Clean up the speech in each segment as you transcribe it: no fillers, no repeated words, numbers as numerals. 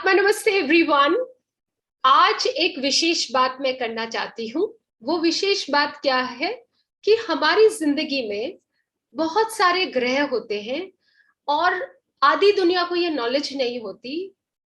आत्मा नमस्ते एवरीवन। आज एक विशेष बात मैं करना चाहती हूँ। वो विशेष बात क्या है कि हमारी जिंदगी में बहुत सारे ग्रह होते हैं और आधी दुनिया को ये नॉलेज नहीं होती,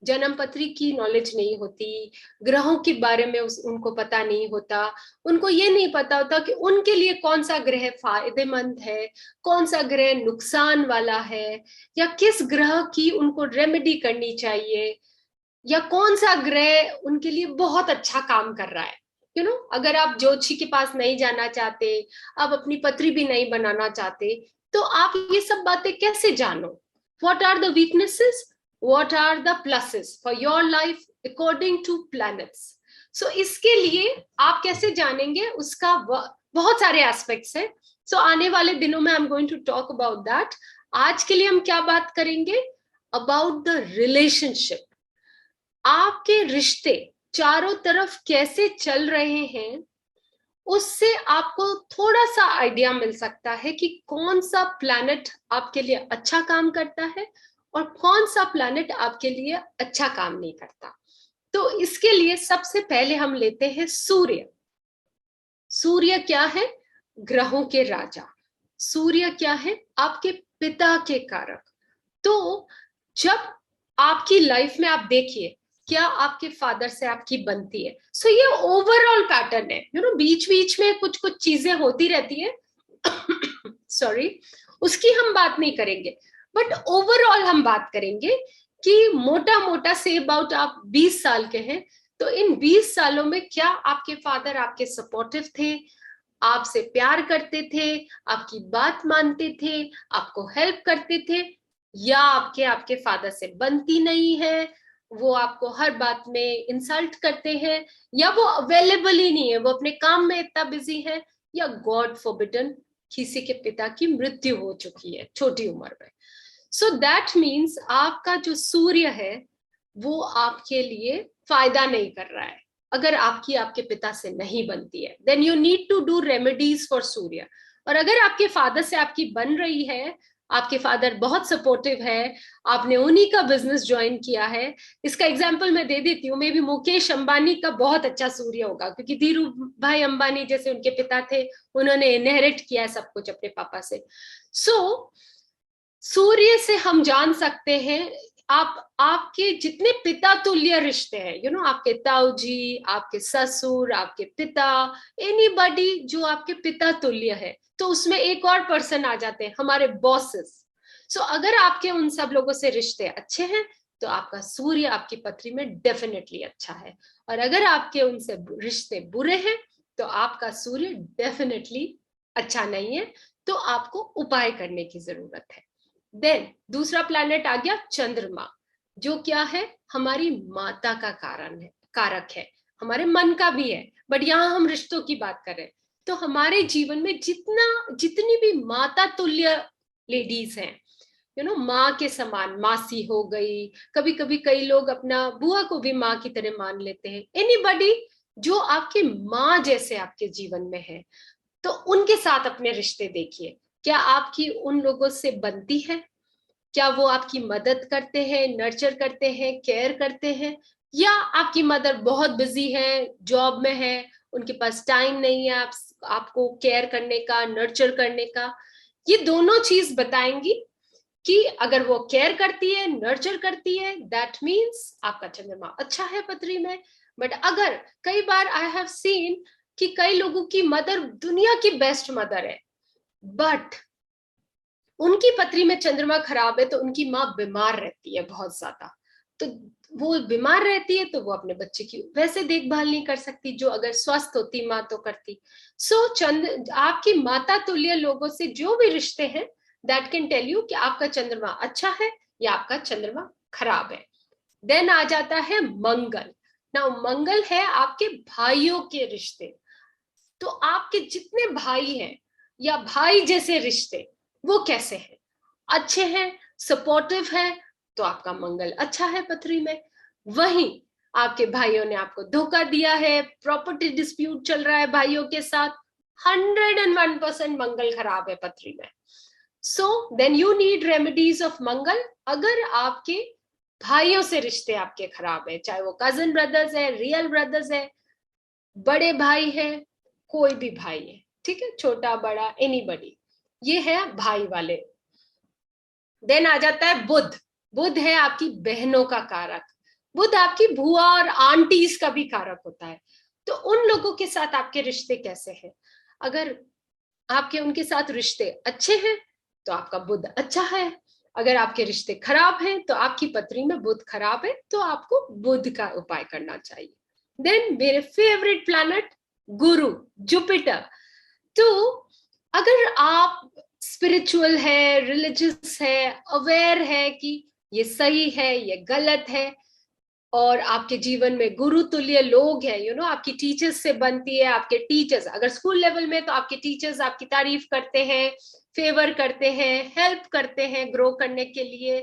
जन्म पत्री की नॉलेज नहीं होती, ग्रहों के बारे में उनको पता नहीं होता। उनको ये नहीं पता होता कि उनके लिए कौन सा ग्रह फायदेमंद है, कौन सा ग्रह नुकसान वाला है, या किस ग्रह की उनको रेमेडी करनी चाहिए, या कौन सा ग्रह उनके लिए बहुत अच्छा काम कर रहा है। अगर आप ज्योतिषी के पास नहीं जाना चाहते, आप अपनी पत्री भी नहीं बनाना चाहते, तो आप ये सब बातें कैसे जानो? What are the weaknesses, what are the pluses for your life according to planets. So इसके लिए आप कैसे जानेंगे, उसका बहुत सारे एस्पेक्ट्स हैं। सो आने वाले दिनों में I am going to talk about that. आज के लिए हम क्या बात करेंगे? About the relationship. आपके रिश्ते चारों तरफ कैसे चल रहे हैं, उससे आपको थोड़ा सा आइडिया मिल सकता है कि कौन सा प्लैनेट आपके लिए अच्छा काम करता है और कौन सा प्लैनेट आपके लिए अच्छा काम नहीं करता। तो इसके लिए सबसे पहले हम लेते हैं सूर्य। सूर्य क्या है? ग्रहों के राजा। सूर्य क्या है? आपके पिता के कारक। तो जब आपकी लाइफ में आप देखिए, क्या आपके फादर से आपकी बनती है? सो ये ओवरऑल पैटर्न है। बीच बीच में कुछ कुछ चीजें होती रहती है सॉरी, उसकी हम बात नहीं करेंगे, बट ओवरऑल हम बात करेंगे कि मोटा मोटा से अबाउट आप 20 साल के हैं, तो इन 20 सालों में क्या आपके फादर आपके सपोर्टिव थे, आपसे प्यार करते थे, आपकी बात मानते थे, आपको हेल्प करते थे, या आपके फादर से बनती नहीं है, वो आपको हर बात में इंसल्ट करते हैं, या वो अवेलेबल ही नहीं है, वो अपने काम में इतना बिजी है, या गॉड फॉरबिडन किसी के पिता की मृत्यु हो चुकी है छोटी उम्र में। सो दैट मीन्स आपका जो सूर्य है वो आपके लिए फायदा नहीं कर रहा है। अगर आपके पिता से नहीं बनती है, then you need to do remedies for Surya. और अगर आपके फादर से आपकी बन रही है, आपके फादर बहुत सपोर्टिव है, आपने उन्हीं का बिजनेस ज्वाइन किया है, इसका एग्जांपल मैं दे देती हूँ, मे भी मुकेश अंबानी का बहुत अच्छा सूर्य होगा, क्योंकि धीरू भाई अंबानी जैसे उनके पिता थे, उन्होंने इनहेरिट किया सब कुछ अपने पापा से। सो सूर्य से हम जान सकते हैं आपके जितने पिता तुल्य रिश्ते हैं, आपके ताऊ जी, आपके ससुर, आपके पिता, एनीबॉडी जो आपके पिता तुल्य है, तो उसमें एक और पर्सन आ जाते हैं, हमारे बॉसेस। सो अगर आपके उन सब लोगों से रिश्ते अच्छे हैं, तो आपका सूर्य आपकी पत्री में डेफिनेटली अच्छा है। और अगर आपके उनसे रिश्ते बुरे हैं, तो आपका सूर्य डेफिनेटली अच्छा नहीं है, तो आपको उपाय करने की जरूरत है। देन दूसरा प्लैनेट आ गया चंद्रमा, जो क्या है? हमारी माता का कारक है, हमारे मन का भी है, बट यहाँ हम रिश्तों की बात कर रहे हैं। तो हमारे जीवन में जितनी भी माता तुल्य लेडीज हैं, माँ के समान, मासी हो गई, कभी कभी कई लोग अपना बुआ को भी माँ की तरह मान लेते हैं, एनीबॉडी जो आपके माँ जैसे आपके जीवन में है, तो उनके साथ अपने रिश्ते देखिए। क्या आपकी उन लोगों से बनती है? क्या वो आपकी मदद करते हैं, नर्चर करते हैं, केयर करते हैं? या आपकी मदर बहुत बिजी है, जॉब में है, उनके पास टाइम नहीं है आपको केयर करने का, नर्चर करने का? ये दोनों चीज बताएंगी कि अगर वो केयर करती है, नर्चर करती है, दैट मीन्स आपका चंद्रमा अच्छा है पत्री में। बट अगर कई बार आई हैव सीन कि कई लोगों की मदर दुनिया की बेस्ट मदर है, बट उनकी पत्री में चंद्रमा खराब है, तो उनकी माँ बीमार रहती है बहुत ज्यादा। तो वो बीमार रहती है, तो वो अपने बच्चे की वैसे देखभाल नहीं कर सकती, जो अगर स्वस्थ होती माँ तो करती। सो आपकी माता तुल्य लोगों से जो भी रिश्ते हैं, दैट कैन टेल यू कि आपका चंद्रमा अच्छा है या आपका चंद्रमा खराब है। देन आ जाता है मंगल। नाउ मंगल है आपके भाइयों के रिश्ते। तो आपके जितने भाई हैं या भाई जैसे रिश्ते, वो कैसे हैं? अच्छे हैं, सपोर्टिव है, तो आपका मंगल अच्छा है पथरी में। वहीं आपके भाइयों ने आपको धोखा दिया है, प्रॉपर्टी डिस्प्यूट चल रहा है भाइयों के साथ, 101% मंगल खराब है पथरी में। So then you need remedies of Mangal. अगर आपके भाइयों से रिश्ते आपके खराब है, चाहे वो कजन ब्रदर्स है, रियल ब्रदर्स है, बड़े भाई है, कोई भी भाई है, ठीक है, छोटा बड़ा एनीबडी, ये है भाई वाले। देन आ जाता है बुध। बुध है आपकी बहनों का कारक। बुध आपकी बुआ और आंटीज का भी कारक होता है। तो उन लोगों के साथ आपके रिश्ते कैसे हैं? अगर आपके उनके साथ रिश्ते अच्छे हैं तो आपका बुध अच्छा है। अगर आपके रिश्ते खराब हैं तो आपकी पत्री में बुध खराब है, तो आपको बुध का उपाय करना चाहिए। देन मेरे फेवरेट प्लैनेट गुरु, जुपिटर। तो अगर आप स्पिरिचुअल है, रिलीजियस है, अवेयर है कि ये सही है, ये गलत है, और आपके जीवन में गुरु तुल्य लोग हैं, आपकी टीचर्स से बनती है, आपके टीचर्स अगर स्कूल लेवल में तो आपके टीचर्स आपकी तारीफ करते हैं, फेवर करते हैं, हेल्प करते हैं ग्रो करने के लिए,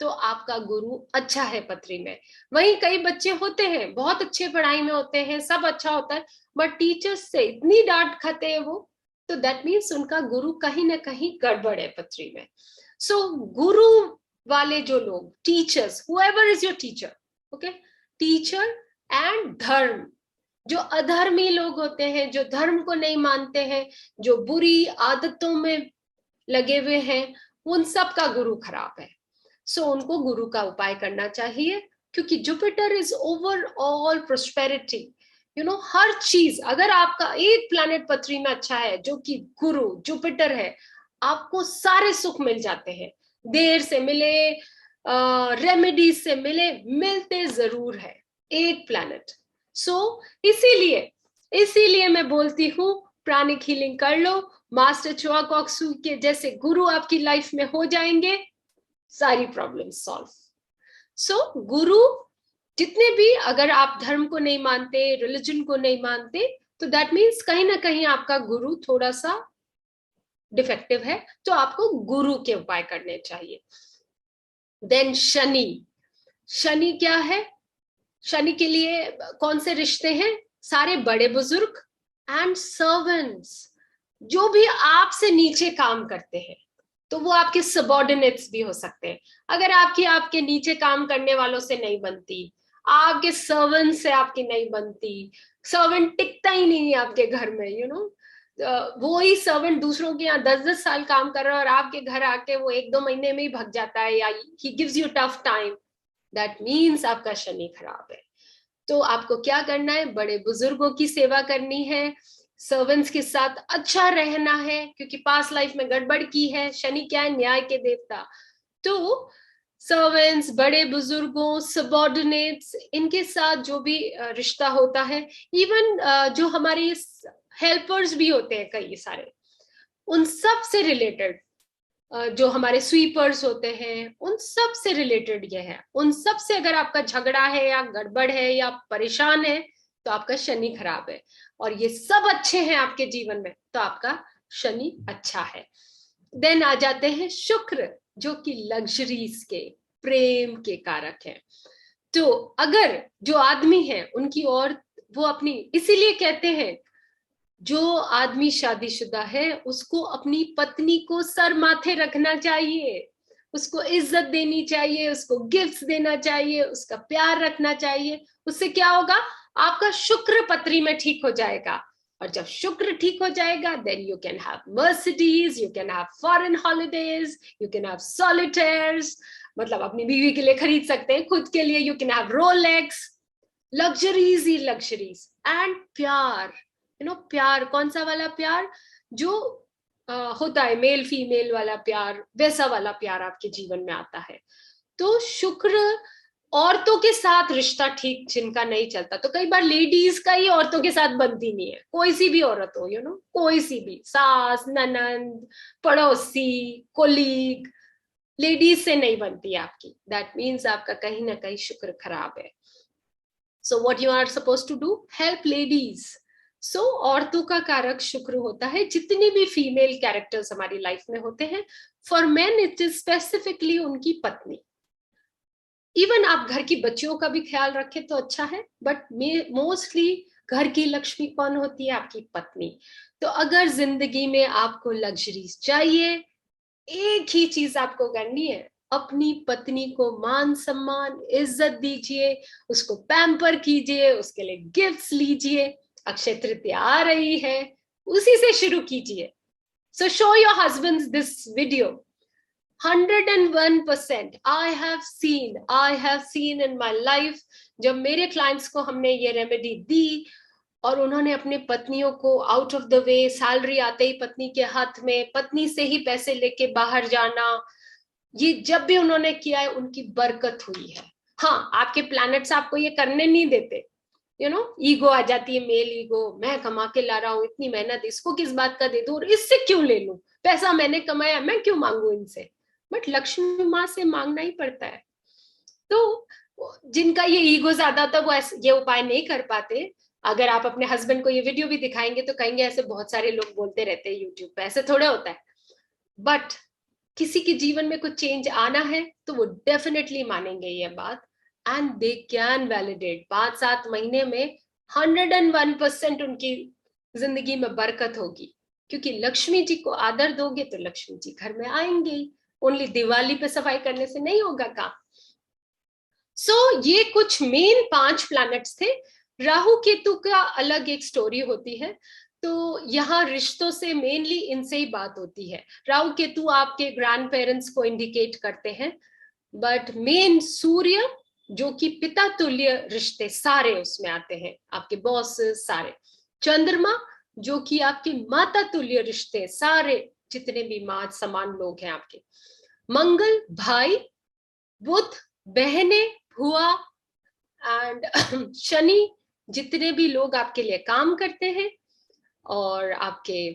तो आपका गुरु अच्छा है पत्री में। वहीं कई बच्चे होते हैं बहुत अच्छे पढ़ाई में होते हैं, सब अच्छा होता है, बट टीचर्स से इतनी डांट खाते हैं वो, तो दैट मीन्स उनका गुरु कहीं ना कहीं गड़बड़ है पत्री में। सो गुरु वाले जो लोग, teachers, whoever is your teacher, okay, teacher and धर्म, जो अधर्मी लोग होते हैं, जो धर्म को नहीं मानते हैं, जो बुरी आदतों में लगे हुए हैं, उन सब का गुरु खराब है। सो उनको गुरु का उपाय करना चाहिए, क्योंकि जुपिटर इज ओवरऑल प्रोस्पेरिटी, हर चीज। अगर आपका एक प्लैनेट पृथ्वी में अच्छा है जो कि गुरु जुपिटर है, आपको सारे सुख मिल जाते हैं, देर से मिले, रेमेडीज से मिले, मिलते जरूर है एक प्लैनेट। सो इसीलिए मैं बोलती हूँ प्राणिक हीलिंग कर लो, मास्टर चुआ कॉक्सू के जैसे गुरु आपकी लाइफ में हो जाएंगे, सारी प्रॉब्लम सॉल्व। सो गुरु जितने भी, अगर आप धर्म को नहीं मानते, रिलीजन को नहीं मानते, तो दैट मीन्स कहीं ना कहीं आपका गुरु थोड़ा सा डिफेक्टिव है, तो आपको गुरु के उपाय करने चाहिए। देन शनि। शनि क्या है? शनि के लिए कौन से रिश्ते हैं? सारे बड़े बुजुर्ग एंड सर्वेंट्स, जो भी आपसे नीचे काम करते हैं, तो वो आपके सबॉर्डिनेट्स भी हो सकते हैं। अगर आपके नीचे काम करने वालों से नहीं बनती, आपके सर्वेंट से आपकी नहीं बनती, सर्वेंट टिकता ही नहीं है आपके घर में, वो ही सर्वेंट दूसरों के यहाँ 10-10 साल काम कर रहा है और आपके घर आके वो 1-2 महीने में ही भग जाता है, या he gives you tough time, that means आपका शनि खराब है। तो आपको क्या करना है? बड़े बुजुर्गों की सेवा करनी है, सर्वेंट्स के साथ अच्छा रहना है, क्योंकि पास्ट लाइफ में गड़बड़ की है। शनि क्या है? न्याय के देवता। तो सर्वेंट्स, बड़े बुजुर्गों, सबॉर्डिनेट्स, इनके साथ जो भी रिश्ता होता है, इवन जो हमारे हेल्पर्स भी होते हैं कई सारे, उन सब से रिलेटेड, जो हमारे स्वीपर्स होते हैं, उन सब से रिलेटेड ये है। उन सब से अगर आपका झगड़ा है या गड़बड़ है या परेशान है, तो आपका शनि खराब है। और ये सब अच्छे हैं आपके जीवन में, तो आपका शनि अच्छा है। देन आ जाते हैं शुक्र, जो कि लग्जरीज के, प्रेम के कारक हैं। तो अगर जो आदमी है उनकी, और वो अपनी, इसीलिए कहते हैं जो आदमी शादीशुदा है उसको अपनी पत्नी को सर माथे रखना चाहिए, उसको इज्जत देनी चाहिए, उसको गिफ्ट्स देना चाहिए, उसका प्यार रखना चाहिए। उससे क्या होगा? आपका शुक्र पत्री में ठीक हो जाएगा, और जब शुक्र ठीक हो जाएगा, then you can have Mercedes, you can have foreign holidays, you can have solitaires, मतलब अपनी बीवी के लिए खरीद सकते हैं, खुद के लिए you can have Rolex, luxuries he luxuries. And प्यार, प्यार, कौन सा वाला प्यार? जो होता है मेल फीमेल वाला प्यार, वैसा वाला प्यार आपके जीवन में आता है। तो शुक्र, औरतों के साथ रिश्ता ठीक जिनका नहीं चलता, तो कई बार लेडीज का ही औरतों के साथ बनती नहीं है, कोई सी भी औरत हो, कोई सी भी, सास, ननंद, पड़ोसी, कोलीग, लेडीज से नहीं बनती है आपकी, दैट मीन्स आपका कहीं ना कहीं शुक्र खराब है। So what you are suppose to do? Help ladies. So औरतों का कारक शुक्र होता है, जितनी भी फीमेल कैरेक्टर्स हमारी लाइफ में होते हैं। For main it is specifically उनकी पत्नी। इवन आप घर की बच्चियों का भी ख्याल रखें तो अच्छा है, बट मोस्टली घर की लक्ष्मी कौन होती है? आपकी पत्नी। तो अगर जिंदगी में आपको लग्जरीज चाहिए, एक ही चीज आपको करनी है, अपनी पत्नी को मान सम्मान इज्जत दीजिए, उसको पैम्पर कीजिए, उसके लिए गिफ्ट्स लीजिए। अक्षय तृतीया आ रही है, उसी से शुरू कीजिए। So show your husbands this video. 101% I have seen in my life, जब मेरे क्लाइंट्स को हमने ये रेमेडी दी और उन्होंने अपने पत्नियों को out of the way, salary आते ही पत्नी के हाथ में, पत्नी से ही पैसे लेके बाहर जाना, ये जब भी उन्होंने किया है उनकी बरकत हुई है। हाँ, आपके प्लैनेट्स आपको ये करने नहीं देते, ईगो आ जाती है, मेल ईगो, मैं कमा के ला रहा हूँ, इतनी मेहनत, इसको किस बात का दे दूं और इससे क्यों ले लूं, पैसा मैंने कमाया, मैं क्यों मांगू इनसे। बट लक्ष्मी माँ से मांगना ही पड़ता है। तो जिनका ये ईगो ज्यादा होता है वो ये उपाय नहीं कर पाते। अगर आप अपने हस्बैंड को ये वीडियो भी दिखाएंगे तो कहेंगे ऐसे बहुत सारे लोग बोलते रहते हैं यूट्यूब पे, ऐसे थोड़ा होता है। बट किसी के जीवन में कुछ चेंज आना है तो वो डेफिनेटली मानेंगे ये बात, एंड दे कैन वैलिडेट। 5-7 महीने में 101% उनकी जिंदगी में बरकत होगी, क्योंकि लक्ष्मी जी को आदर दोगे तो लक्ष्मी जी घर में आएंगे ही। ओनली दिवाली पे सफाई करने से नहीं होगा काम। सो ये कुछ मेन 5 प्लैनेट्स थे। राहु केतु का अलग एक स्टोरी होती है, तो यहाँ रिश्तों से मेनली इनसे ही बात होती है। राहु केतु आपके ग्रैंड पेरेंट्स को इंडिकेट करते हैं, बट मेन सूर्य जो कि पिता तुल्य रिश्ते सारे उसमें आते हैं, आपके बॉस सारे। चंद्रमा जो कि आपके माता तुल्य रिश्ते सारे, जितने भी माँ समान लोग हैं आपके। मंगल भाई, बुध बहने, बुआ, एंड शनि जितने भी लोग आपके लिए काम करते हैं, और आपके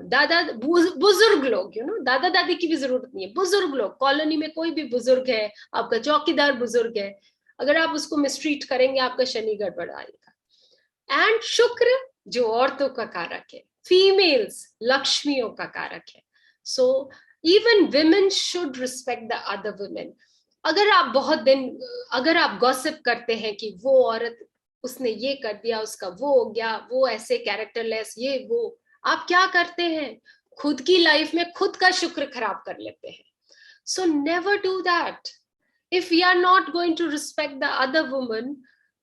दादा बुजुर्ग लोग, दादा दादी की भी जरूरत नहीं है, बुजुर्ग लोग, कॉलोनी में कोई भी बुजुर्ग है, आपका चौकीदार बुजुर्ग है, अगर आप उसको मिसट्रीट करेंगे आपका शनि गड़बड़ आएगा। एंड शुक्र जो औरतों का कारक है, फीमेल्स लक्ष्मियों का कारक है। So even women should respect the other women. अगर आप गॉसिप करते हैं कि वो औरत, उसने ये कर दिया, उसका वो हो गया, वो ऐसे कैरेक्टरलेस, ये वो, आप क्या करते हैं, खुद की लाइफ में खुद का शुक्र खराब कर लेते हैं। So never do that. If we are not going to respect the other woman,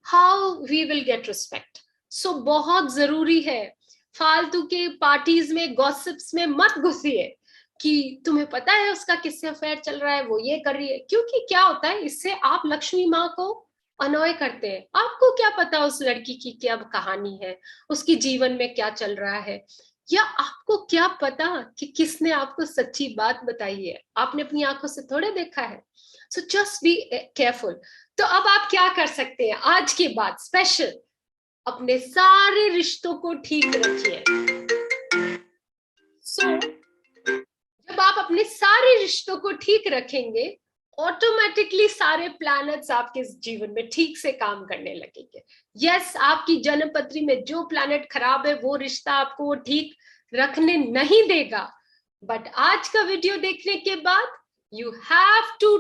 how we will get respect. So बहुत जरूरी है, फालतू के पार्टीज में, गॉसिप्स में मत घुसिए कि तुम्हें पता है उसका किससे अफेयर चल रहा है, वो ये कर रही है, क्योंकि क्या होता है, इससे आप लक्ष्मी माँ को अनॉय करते हैं। आपको क्या पता उस लड़की की क्या कहानी है, उसकी जीवन में क्या चल रहा है, या आपको क्या पता कि किसने आपको सच्ची बात बताई है, आपने अपनी आंखों से थोड़े देखा है। So just be careful. तो अब आप क्या कर सकते हैं आज के बाद स्पेशल, अपने सारे रिश्तों को ठीक रखिए। जब आप अपने सारे रिश्तों को ठीक रखेंगे, ऑटोमेटिकली सारे प्लैनेट्स आपके जीवन में ठीक से काम करने लगेंगे। यस, आपकी जन्म पत्री में जो प्लैनेट खराब है वो रिश्ता आपको वो ठीक रखने नहीं देगा, बट आज का वीडियो देखने के बाद यू हैव टू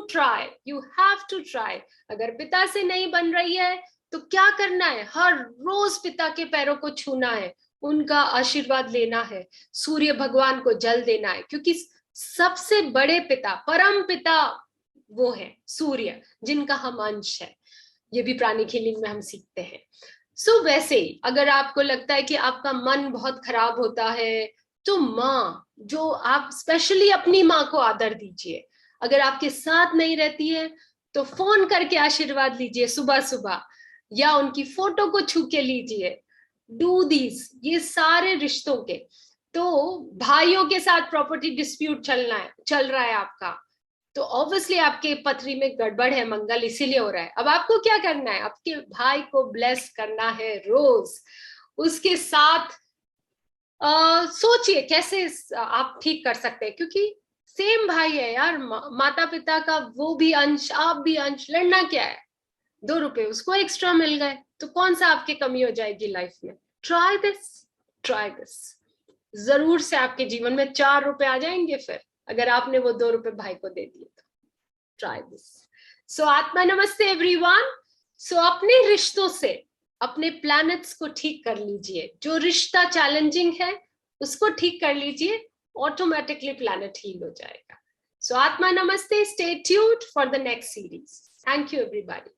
ट्राई। अगर पिता से नहीं बन रही है तो क्या करना है, हर रोज पिता के पैरों को छूना है, उनका आशीर्वाद लेना है, सूर्य भगवान को जल देना है, क्योंकि सबसे बड़े पिता, परम पिता वो है सूर्य, जिनका हम अंश है। ये भी प्राणिक हीलिंग में हम सीखते हैं। सो वैसे ही अगर आपको लगता है कि आपका मन बहुत खराब होता है, तो माँ, जो आप स्पेशली अपनी माँ को आदर दीजिए। अगर आपके साथ नहीं रहती है तो फोन करके आशीर्वाद लीजिए सुबह सुबह, या उनकी फोटो को छू के लीजिए। डू दीज, ये सारे रिश्तों के। तो भाइयों के साथ प्रॉपर्टी डिस्प्यूट चल रहा है आपका, तो ऑब्वियसली आपके पत्री में गड़बड़ है, मंगल इसीलिए हो रहा है। अब आपको क्या करना है, आपके भाई को ब्लेस करना है रोज, उसके साथ सोचिए कैसे आप ठीक कर सकते हैं, क्योंकि सेम भाई है यार, माता पिता का वो भी अंश, आप भी अंश, लड़ना क्या है, 2 रुपए उसको एक्स्ट्रा मिल गए तो कौन सा आपकी कमी हो जाएगी लाइफ में। ट्राई दिस, जरूर से आपके जीवन में 4 रुपए आ जाएंगे फिर, अगर आपने वो 2 रुपए भाई को दे दिए तो। Try this. सो आत्मा नमस्ते एवरीवन। सो अपने रिश्तों से, अपने प्लैनेट्स को ठीक कर लीजिए, जो रिश्ता चैलेंजिंग है उसको ठीक कर लीजिए, ऑटोमेटिकली प्लैनेट हील हो जाएगा। So Atma Namaste, stay tuned for the next series. Thank you everybody.